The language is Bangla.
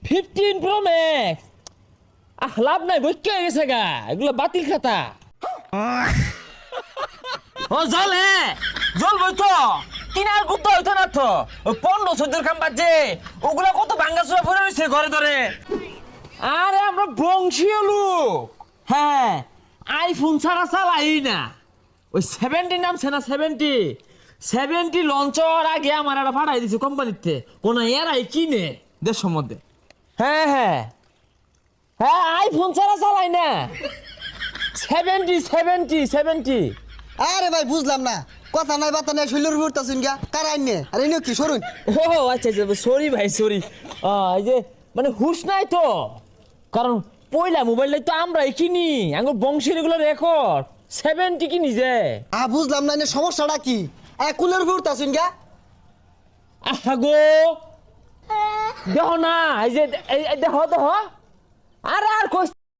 15 Pro Max লাভ নাই বই কে গেছে গা এগুলো বাতিল খাতা ও জলে জ্বলবই তো কিনার কুত্তা হইতো না তো 15-14 খাম বাজে ওগুলা কত ভাঙ্গাচুরা পড়ে রয়েছে ঘরে ধরে আরে আমরা বংশীয় লোক হ্যাঁ আইফোন ছাড়া চালাই না ওই 70 নামছে না 70 লঞ্চ হওয়ার আগে আমার একটা ফাটাই দিছে কোম্পানিতে কোন এরাই কিনে দেশের মধ্যে হ্যাঁ হ্যাঁ হ্যাঁ আইফোন ছাড়া চালাই না 70 আরে ভাই বুঝলাম না কথা নাই বাতা নাই শৈলর উঠতাছুন গা কারাই নে আরে নিও কি সরুন ও আচ্ছা আচ্ছা সরি ভাই সরি এই যে মানে হুশ নাই তো কারণ পয়লা মোবাইলটাই তো আমরাই কিনি আমার বংশের এগুলো রেকর্ড 70 কিনি যে বুঝলাম না এনে সমস্যাটা কি কুলের উঠতাছুন গা আহা গো দেখো না এই যে দেখো